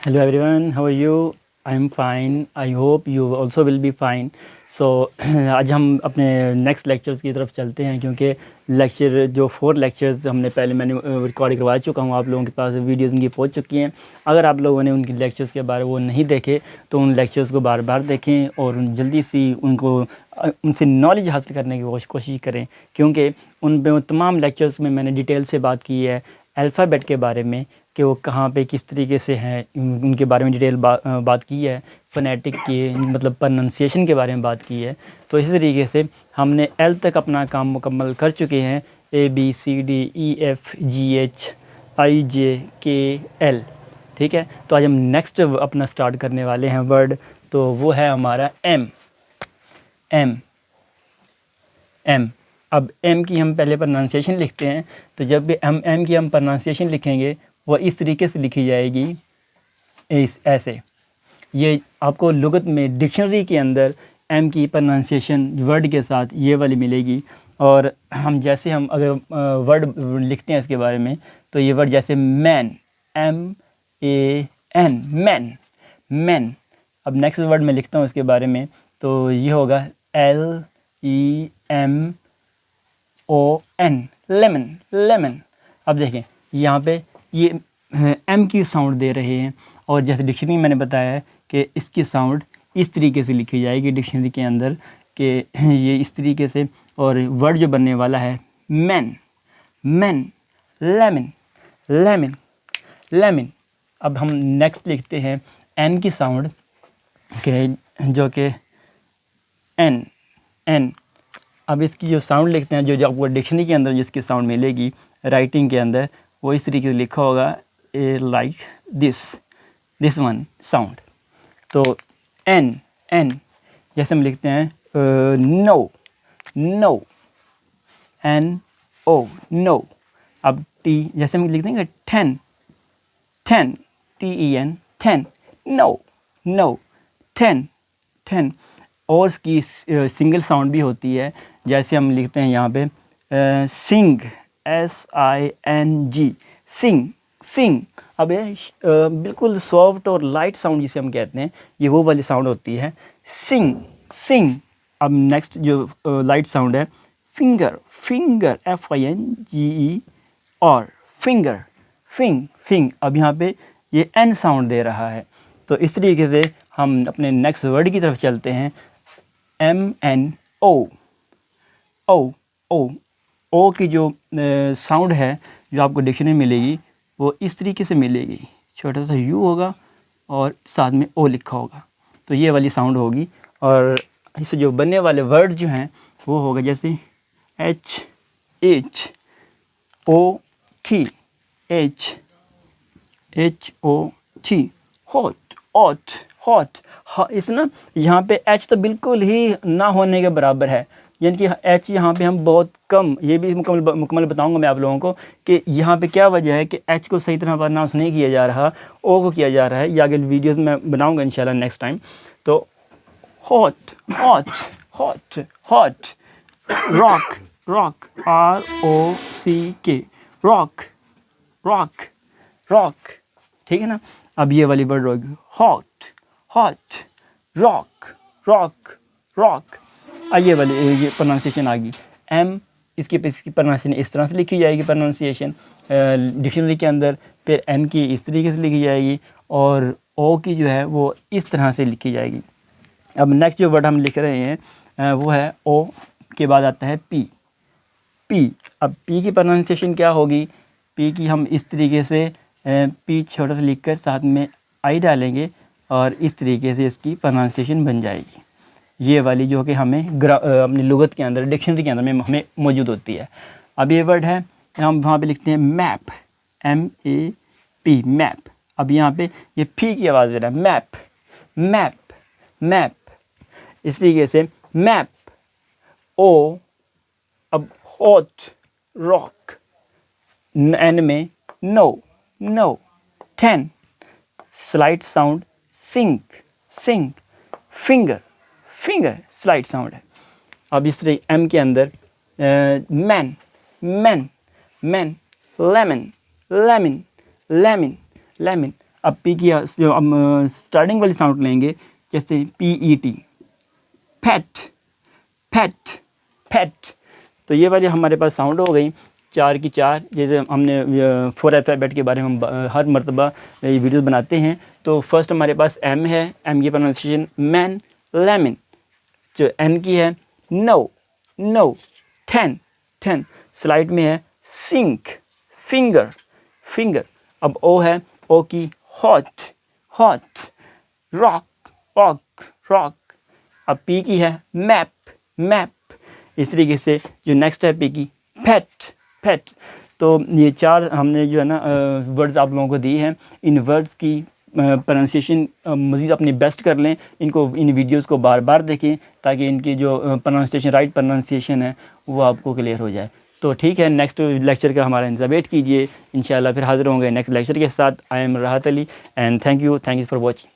Hello everyone, how are you? I'm fine. I hope you also will be fine. सो आज हम अपने next lectures की तरफ चलते हैं क्योंकि लेक्चर जो 4 लेक्चर्स मैंने रिकॉर्ड करवा चुका हूँ, आप लोगों के पास वीडियोस उनकी पहुँच चुकी हैं। अगर आप लोगों ने उनकी लेक्चर्स के बारे वो नहीं देखे तो उन लेक्चर्स को बार बार देखें और जल्दी सी उनसे नॉलेज हासिल करने की कोशिश करें, क्योंकि उन तमाम लेक्चर्स में मैंने डिटेल से बात की है अल्फ़ाबेट के बारे में कि वो कहाँ पे किस तरीके से हैं, उनके बारे में डिटेल बात की है। फ़ोनेटिक की मतलब प्रोनंसिएशन के बारे में बात की है। तो इसी तरीके से हमने एल तक अपना काम मुकम्मल कर चुके हैं, ABCDEFGHIJKL। ठीक है, तो आज हम नेक्स्ट अपना स्टार्ट करने वाले हैं वर्ड, तो वो है हमारा एम। एम एम अब एम की हम पहले प्रोनाउंसिएशन लिखते हैं। तो जब भी एम की हम प्रोनाउंसिएशन लिखेंगे वह इस तरीके से लिखी जाएगी, ऐसे। ये आपको लुगत में डिक्शनरी के अंदर एम की प्रोनाउंसिएशन वर्ड के साथ ये वाली मिलेगी। और हम जैसे हम अगर वर्ड लिखते हैं इसके बारे में, तो ये वर्ड जैसे मैन, MAN, मैन, मैन। अब नेक्स्ट वर्ड मैं लिखता हूँ इसके बारे में, तो ये होगा LEMON, लेमन, लेमन। अब देखें यहाँ पे ये एम की साउंड दे रहे हैं, और जैसे डिक्शनरी में मैंने बताया है कि इसकी साउंड इस तरीके से लिखी जाएगी डिक्शनरी के अंदर कि ये इस तरीके से। और वर्ड जो बनने वाला है man, man, lemon, lemon, lemon. अब हम नेक्स्ट लिखते हैं एन की साउंड के, जो कि एन, एन। अब इसकी जो साउंड लिखते हैं, जो आपको डिक्शनरी के अंदर जिसकी साउंड मिलेगी राइटिंग के अंदर, वो इस तरीके से लिखा होगा, लाइक दिस वन साउंड। तो एन, एन जैसे हम लिखते हैं नो, नो, NO, नो। अब टी जैसे हम लिख देंगे ten, ten, TEN, ten, no, no, ten, ten. और इसकी सिंगल साउंड भी होती है, जैसे हम लिखते हैं यहाँ पे सिंग, SING, सिंग, सिंग। अब ये बिल्कुल सॉफ्ट और लाइट साउंड जिसे हम कहते हैं, ये वो वाली साउंड होती है, सिंग, सिंग। अब नेक्स्ट जो लाइट साउंड है फिंगर, फिंगर, FINGER, फिंगर, फिंग, फिंग। अब यहाँ पे ये एन साउंड दे रहा है। तो इस तरीके से हम अपने नेक्स्ट वर्ड की तरफ चलते हैं, MNO, ओ, ओ, ओ की जो साउंड है जो आपको डिक्शनरी में मिलेगी वो इस तरीके से मिलेगी, छोटा सा यू होगा और साथ में ओ लिखा होगा, तो ये वाली साउंड होगी। और इससे जो बनने वाले वर्ड जो हैं वो होगा जैसे HOT, HOT, hot, hot, hot. इस ना यहाँ पे एच तो बिल्कुल ही ना होने के बराबर है, यानी कि एच यहाँ पे हम बहुत कम, ये भी मुकम्मल बताऊंगा मैं आप लोगों को कि यहाँ पे क्या वजह है कि एच को सही तरह प्रोनाउंस नहीं किया जा रहा, ओ को किया जा रहा है। ये आगे वीडियोस में बनाऊंगा इंशाल्लाह नेक्स्ट टाइम। तो hot, hot, hot, hot. Rock, rock, ROCK, rock, rock, rock. ठीक है ना। अब ये वाली वर्ड होगी hot, hot, rock, rock, rock. ये वाली ये प्रोनाउंसिएशन आ गई। एम इसकी प्रोनाउंसिएशन इस तरह से लिखी जाएगी प्रोनाउंसिएशन डिक्शनरी के अंदर, फिर एन की इस तरीके से लिखी जाएगी, और ओ की जो है वो इस तरह से लिखी जाएगी। अब नेक्स्ट जो वर्ड हम लिख रहे हैं वो है ओ के बाद आता है पी, पी। अब पी की प्रोनाउंसिएशन क्या होगी, पी की हम इस तरीके से पी छोटा सा लिख कर साथ में आई डालेंगे और इस तरीके से इसकी प्रोनाउंसिएशन बन जाएगी, ये वाली जो कि हमें अपनी लुगत के अंदर डिक्शनरी के अंदर में हमें मौजूद होती है। अब ये वर्ड है हम वहाँ पे लिखते हैं मैप, MAP, मैप। अब यहाँ पे ये फी की आवाज़ दे रहा है, मैप, मैप, मैप। इस तरीके से मैप, ओ। अब हॉट, रॉक, एन में no, no, 10, slight sound sink, sink, finger, finger slight sound है। अब इस तरह एम के अंदर man, man, man, lemon, lemon, lemon, lemon. अब पी की जो हम स्टार्टिंग वाली साउंड लेंगे, जैसे PET, फैट, फैट, फैट। तो ये वाली हमारे पास साउंड हो गई 4 की 4। जैसे हमने 4 अल्फ़ाबेट के बारे में हम हर मरतबा ये वीडियो बनाते हैं। तो फर्स्ट हमारे पास M है, M की प्रोनाउंसिएशन मैन, लेमन। जो N की है नो, नो, 10, 10। स्लाइड में है सिंक, फिंगर, फिंगर। अब O है, O की hot, hot, rock, rock, rock. अब P की है मैप, मैप। इस तरीके से जो नेक्स्ट है P की पेट, पेट। तो ये 4 हमने जो है ना वर्ड्स आप लोगों को दी हैं। इन वर्ड्स की प्रोनाउंसिएशन मज़ीद अपनी बेस्ट कर लें, इनको इन वीडियोस को बार बार देखें ताकि इनकी जो प्रोनाउंसिएशन, राइट प्रोनाउंसिएशन है वो आपको क्लियर हो जाए। तो ठीक है, नेक्स्ट लेक्चर का हमारा इंतज़ार वेट कीजिए। इंशाल्लाह फिर हाज़िर होंगे नेक्स्ट लेक्चर के साथ। आई एम राहत Ali and thank you for watching.